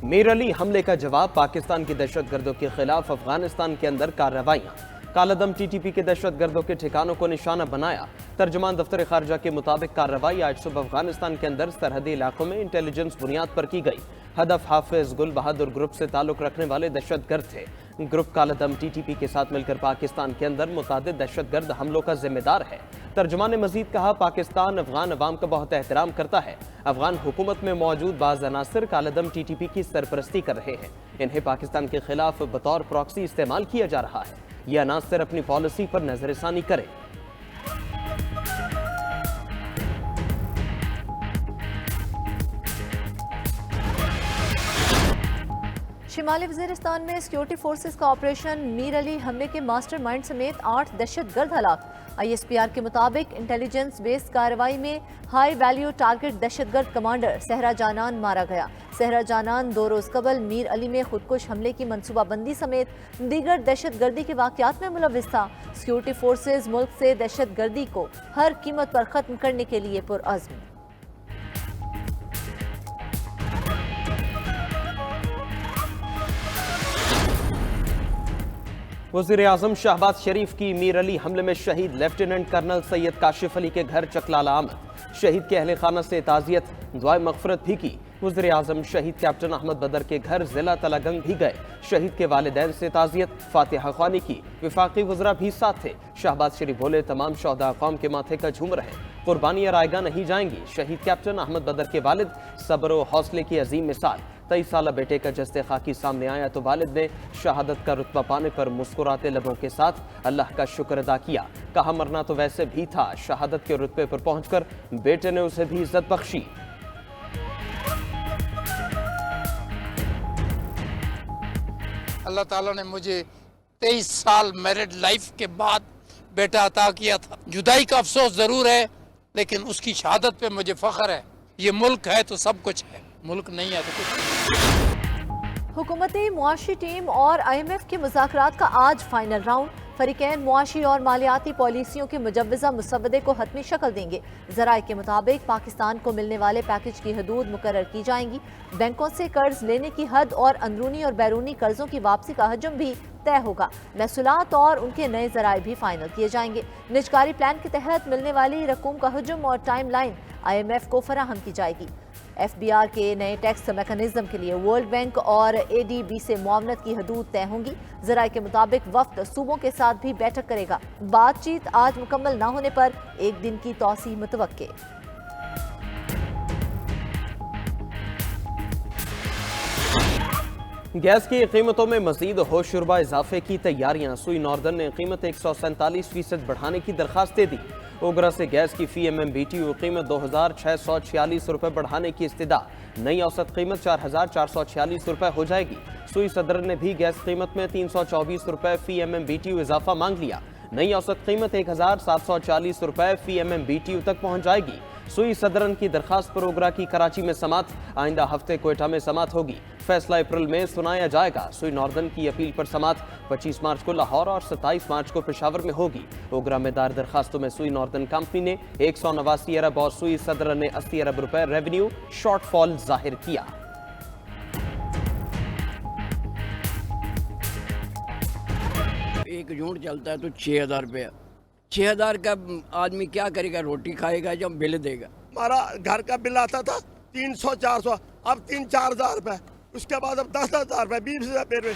میر علی حملے کا جواب، پاکستان کی دہشت گردوں کے خلاف افغانستان کے اندر کارروائیاں، کالعدم ٹی ٹی پی کے دہشت گردوں کے ٹھکانوں کو نشانہ بنایا۔ ترجمان دفتر خارجہ کے مطابق کارروائی آج صبح افغانستان کے اندر سرحدی علاقوں میں انٹیلیجنس بنیاد پر کی گئی۔ ہدف حافظ گل بہادر گروپ سے تعلق رکھنے والے دہشت گرد تھے۔ گروپ کالعدم ٹی ٹی پی کے ساتھ مل کر پاکستان کے اندر متعدد دہشت گرد حملوں کا ذمہ دار ہے۔ ترجمان نے مزید کہا، پاکستان افغان عوام کا بہت احترام کرتا ہے۔ افغان حکومت میں موجود بعض عناصر کالعدم ٹی ٹی پی کی سرپرستی کر رہے ہیں۔ انہیں پاکستان کے خلاف بطور پراکسی استعمال کیا جا رہا ہے۔ یہ عناصر اپنی پالیسی پر نظر ثانی کریں۔ شمالی وزیرستان میں سیکیورٹی فورسز کا آپریشن میر علی حملے کے ماسٹر مائنڈ سمیت 8 دہشت گرد ہلاک۔ آئی ایس پی آر کے مطابق انٹیلیجنس بیس کارروائی میں ہائی ویلیو ٹارگٹ دہشت گرد کمانڈر سہرا جانان مارا گیا۔ سہرا جانان 2 روز قبل میر علی میں خودکش حملے کی منصوبہ بندی سمیت دیگر دہشت گردی کے واقعات میں ملوث تھا۔ سیکیورٹی فورسز ملک سے دہشت گردی کو ہر قیمت پر ختم کرنے کے لیے پرعزم۔ وزیراعظم شہباز شریف کی میر علی حملے میں شہید لیفٹیننٹ کرنل سید کاشف علی کے گھر چکلالہ آمد۔ شہید کے اہل خانہ سے تعزیت، دعائے مغفرت بھی کی۔ وزیراعظم شہید کیپٹن احمد بدر کے گھر ضلع تلہ گنگ بھی گئے۔ شہید کے والدین سے تعزیت، فاتحہ خوانی کی۔ وفاقی وزراء بھی ساتھ تھے۔ شہباز شریف بولے، تمام شہداء قوم کے ماتھے کا جھوم رہے، قربانیاں رائیگاں نہیں جائیں گی۔ شہید کیپٹن احمد بدر کے والد صبر و حوصلے کی عظیم مثال۔ 23 سالہ بیٹے کا جسد خاکی سامنے آیا تو والد نے شہادت کا رتبہ پانے پر مسکراتے لبوں کے ساتھ اللہ کا شکر ادا کیا۔ کہا، مرنا تو ویسے بھی تھا، شہادت کے رتبے پر پہنچ کر بیٹے نے اسے بھی عزت بخشی۔ اللہ تعالیٰ نے مجھے 23 سال میرڈ لائف کے بعد بیٹا عطا کیا تھا۔ جدائی کا افسوس ضرور ہے، لیکن اس کی شہادت پہ مجھے فخر ہے۔ یہ ملک ہے تو سب کچھ ہے، ملک نہیں ہے تو کچھ نہیں۔ حکومتی معاشی ٹیم اور آئی ایم ایف کے مذاکرات کا آج فائنل راؤنڈ۔ فریقین معاشی اور مالیاتی پالیسیوں کے مجوزہ مسودے کو حتمی شکل دیں گے۔ ذرائع کے مطابق پاکستان کو ملنے والے پیکج کی حدود مقرر کی جائیں گی۔ بینکوں سے قرض لینے کی حد اور اندرونی اور بیرونی قرضوں کی واپسی کا حجم بھی طے ہوگا۔ محصولات اور ان کے نئے ذرائع بھی فائنل کیے جائیں گے۔ نجکاری پلان کے تحت ملنے والی رقوم کا حجم اور timeline I M F کو فراہم کی جائے گی۔ ایف بی آر کے نئے ٹیکس میکانزم کے لیے ورلڈ بینک اور اے ڈی بی سے معاونت کی حدود طے ہوں گی۔ ذرائع کے مطابق وفد صوبوں کے ساتھ بھی بیٹھک کرے گا۔ بات چیت آج مکمل نہ ہونے پر 1 دن کی توسیع متوقع۔ گیس کی قیمتوں میں مزید ہوشربا اضافے کی تیاریاں۔ سوئی ناردرن نے قیمت 147% بڑھانے کی درخواست دے دی۔ اوگرا سے گیس کی فی ایم بی ٹی او قیمت 2646 روپے بڑھانے کی استدعا۔ نئی اوسط قیمت 4446 روپے ہو جائے گی۔ سوئی صدر نے بھی گیس قیمت میں 324 روپے فی ایم بی ٹی او اضافہ مانگ لیا۔ نئی اوسط قیمت 1740 روپے فی ایم بی ٹی او تک پہنچ جائے گی۔ سوئی صدرن کی درخواست پر اوگرا کی کراچی میں سماعت، آئندہ ہفتے کوئٹہ میں سماعت ہوگی۔ فیصلہ اپریل میں سنایا جائے گا۔ سوئی ناردرن کی اپیل پر سماعت 25 مارچ کو لاہور اور 27 مارچ کو پشاور میں ہوگی۔ اوگرا میں دائر درخواستوں میں سوئی ناردرن کمپنی نے 189 ارب اور سوئی صدر نے 80 ارب روپے ریونیو شارٹ فال ظاہر کیا۔ ایک یونٹ چلتا ہے تو 6000 روپے، 6000 کا آدمی کیا کرے گا؟ روٹی کھائے گا جب بل دے گا۔ ہمارا گھر کا بل آتا تھا 300-400، اب 3-4 ہزار روپے، اس کے بعد اب 10,000 روپے، 20,000 روپے۔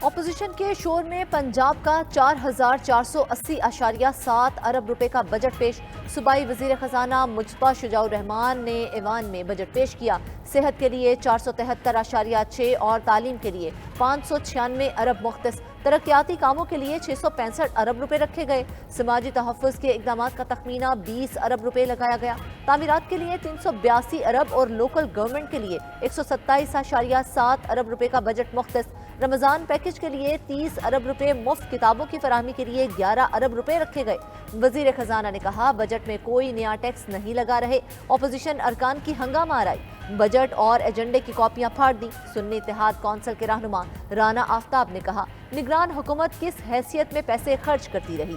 اپوزیشن کے شور میں پنجاب کا 4480.7 ارب روپے کا بجٹ پیش۔ صوبائی وزیر خزانہ مجتبیٰ شجاع الرحمان نے ایوان میں بجٹ پیش کیا۔ صحت کے لیے 473.6 اور تعلیم کے لیے 596 ارب مختص۔ ترقیاتی کاموں کے لیے 665 ارب روپے رکھے گئے۔ سماجی تحفظ کے اقدامات کا تخمینہ 20 ارب روپے لگایا گیا۔ تعمیرات کے لیے 382 ارب اور لوکل گورنمنٹ کے لیے 127.7 ارب روپے کا بجٹ مختص۔ رمضان پیکج کے لیے 30 ارب روپے مفت کتابوں کی فراہمی کے لیے 11 ارب روپے رکھے گئے۔ وزیر خزانہ نے کہا بجٹ میں کوئی نیا ٹیکس نہیں لگا رہے، اپوزیشن ارکان کی ہنگامہ آرائی، بجٹ اور ایجنڈے کی کاپیاں پھاڑ دی۔ سنی اتحاد کونسل کے رہنما رانا آفتاب نے کہا نگران حکومت کس حیثیت میں پیسے خرچ کرتی رہی۔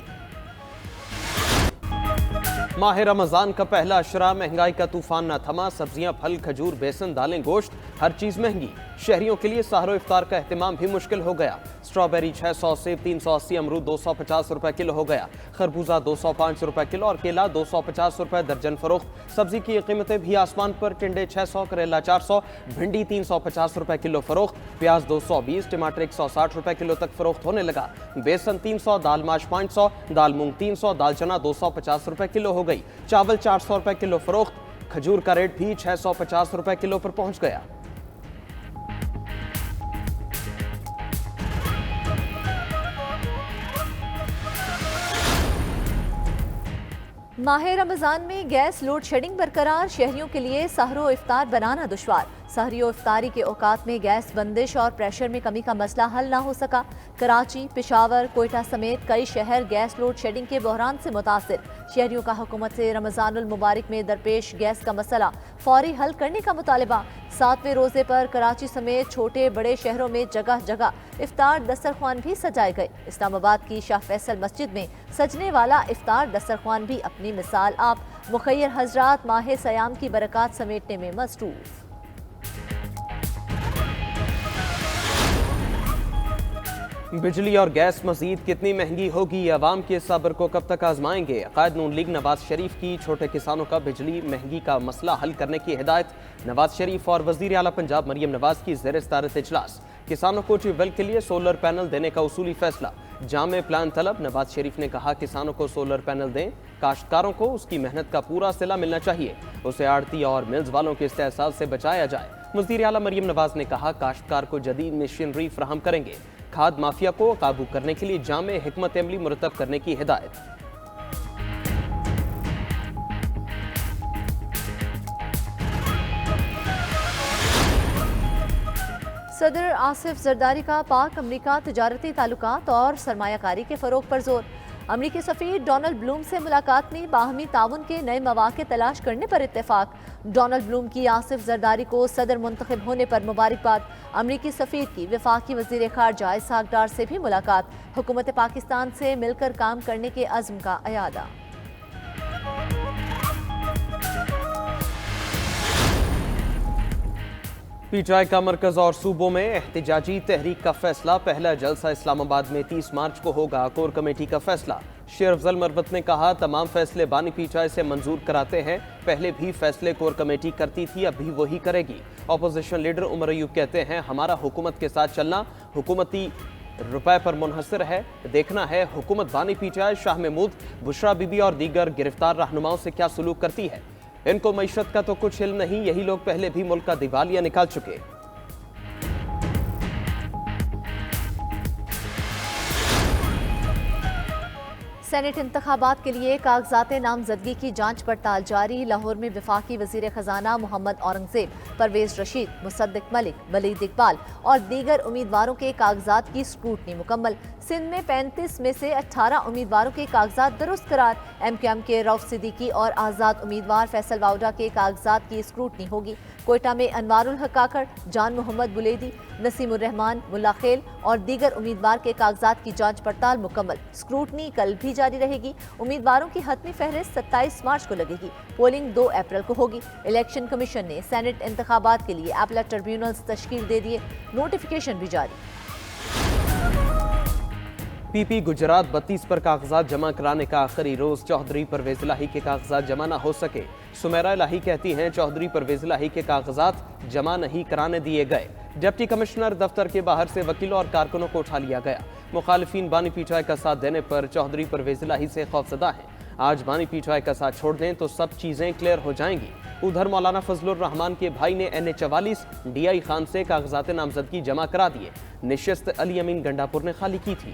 ماہ رمضان کا پہلا اشرا، مہنگائی کا طوفان نہ تھما، سبزیاں، پھل، کھجور، بیسن، دالیں، گوشت، ہر چیز مہنگی۔ شہریوں کے لیے سحر و افطار کا اہتمام بھی مشکل ہو گیا۔ سٹرابیری 600، سیب 380، امرود 250 روپے کلو ہو گیا، خربوزہ 205 روپے کلو اور کیلا 250 روپے درجن فروخت۔ سبزی کی قیمتیں بھی آسمان پر، ٹنڈے 600، کریلا 400، بھنڈی 350 روپے کلو فروخت، پیاز 220، ٹماٹر 160 روپے کلو تک فروخت ہونے لگا۔ بیسن 300، دال ماش 500، دال مونگ 300، دال چنا 250 روپے کلو ہو گئی، چاول 400 روپے کلو فروخت۔ کھجور کا ریٹ بھی 650 روپے کلو پر پہنچ گیا۔ ماہ رمضان میں گیس لوڈ شیڈنگ برقرار، شہریوں کے لیے سحر و افطار بنانا دشوار۔ سحری و افطاری کے اوقات میں گیس بندش اور پریشر میں کمی کا مسئلہ حل نہ ہو سکا۔ کراچی، پشاور، کوئٹہ سمیت کئی شہر گیس لوڈ شیڈنگ کے بحران سے متاثر۔ شہریوں کا حکومت سے رمضان المبارک میں درپیش گیس کا مسئلہ فوری حل کرنے کا مطالبہ۔ 7ویں روزے پر کراچی سمیت چھوٹے بڑے شہروں میں جگہ جگہ افطار دسترخوان بھی سجائے گئے۔ اسلام آباد کی شاہ فیصل مسجد میں سجنے والا افطار دسترخوان بھی اپنی مثال آپ، مخیر حضرات ماہ سیام کی برکات سمیٹنے میں مصروف۔ بجلی اور گیس مزید کتنی مہنگی ہوگی، عوام کے صبر کو کب تک آزمائیں گے؟ قائد نون لیگ نواز شریف کی چھوٹے کسانوں کا بجلی مہنگی کا مسئلہ حل کرنے کی ہدایت۔ نواز شریف اور وزیر اعلیٰ پنجاب مریم نواز کی زیر صدارت اجلاس۔ کسانوں کو ٹیوب ویل کے لیے سولر پینل دینے کا اصولی فیصلہ، جامع پلان طلب۔ نواز شریف نے کہا کسانوں کو سولر پینل دیں، کاشتکاروں کو اس کی محنت کا پورا صلہ ملنا چاہیے، اسے آڑتی اور ملز والوں کے استحصال سے بچایا جائے۔ وزیر اعلیٰ مریم نواز نے کہا کاشتکار کو جدید مشینری فراہم کریں گے، کھاد مافیا کو قابو کرنے کے لیے جامع حکمت عملی مرتب کرنے کی ہدایت۔ صدر آصف زرداری کا پاک امریکہ تجارتی تعلقات اور سرمایہ کاری کے فروغ پر زور۔ امریکی سفیر ڈونلڈ بلوم سے ملاقات میں باہمی تعاون کے نئے مواقع تلاش کرنے پر اتفاق۔ ڈونلڈ بلوم کی آصف زرداری کو صدر منتخب ہونے پر مبارکباد۔ امریکی سفیر کی وفاقی وزیر خارجہ اسحاق ڈار سے بھی ملاقات، حکومت پاکستان سے مل کر کام کرنے کے عزم کا اعادہ۔ پی ٹی آئی کا مرکز اور صوبوں میں احتجاجی تحریک کا فیصلہ، پہلا جلسہ اسلام آباد میں 30 مارچ کو ہوگا، کور کمیٹی کا فیصلہ۔ شیر افضل مروت نے کہا تمام فیصلے بانی پی ٹی آئی سے منظور کراتے ہیں، پہلے بھی فیصلے کور کمیٹی کرتی تھی، اب بھی وہی کرے گی۔ اپوزیشن لیڈر عمر ایوب کہتے ہیں ہمارا حکومت کے ساتھ چلنا حکومتی روپے پر منحصر ہے، دیکھنا ہے حکومت بانی P T I Shah Mahmood, Bushra be be اور دیگر گرفتار رہنماؤں سے کیا سلوک کرتی ہے۔ ان کو معیشت کا تو کچھ علم نہیں، یہی لوگ پہلے بھی ملک کا دیوالیہ نکال چکے۔ سینٹ انتخابات کے لیے کاغذات نامزدگی کی جانچ پڑتال جاری۔ لاہور میں وفاقی وزیر خزانہ محمد اورنگزیب، پرویز رشید، مصدق ملک، ولید اقبال اور دیگر امیدواروں کے کاغذات کی اسکروٹنی مکمل۔ سندھ میں 35 میں سے 18 امیدواروں کے کاغذات درست قرار۔ ایم کیو ایم کے رؤف صدیقی اور آزاد امیدوار فیصل واؤڈا کے کاغذات کی اسکروٹنی ہوگی۔ کوئٹہ میں انوار الحق کاکڑ، جان محمد بلیدی، نسیم الرحمان، ملا خیل اور دیگر امیدوار کے کاغذات کی جانچ پڑتال مکمل۔ اسکروٹنی کل بھی جاری رہے گی۔ امیدواروں کی حتمی فہرست 27 مارچ کو لگے گی، پولنگ 2 اپریل کو ہوگی۔ الیکشن کمیشن نے سینٹ انتخابات کے لیے اپیلٹ ٹریبیونلز تشکیل دے دیے، نوٹیفیکیشن بھی جاری۔ پی پی گجرات 32 پر کاغذات جمع کرانے کا آخری روز، چودھری پرویز الہی کے کاغذات جمع نہ ہو سکے۔ سمیرہ الہی کہتی ہیں چودھری پرویز الہی کے کاغذات جمع نہیں کرانے دیے گئے۔ ڈپٹی کمشنر دفتر کے باہر سے وکیلوں اور کارکنوں کو اٹھا لیا گیا۔ مخالفین بانی پی ٹی آئی کا ساتھ دینے پر چودھری پرویز الہی سے خوفزدہ ہیں۔ آج بانی پی ٹی آئی کا ساتھ چھوڑ دیں تو سب چیزیں کلیئر ہو جائیں گی۔ ادھر مولانا فضل الرحمان کے بھائی نے NH44 ڈی آئی خان سے کاغذات نامزدگی جمع کرا دیے۔ نشست علی امین گنڈاپور نے خالی کی تھی۔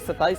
27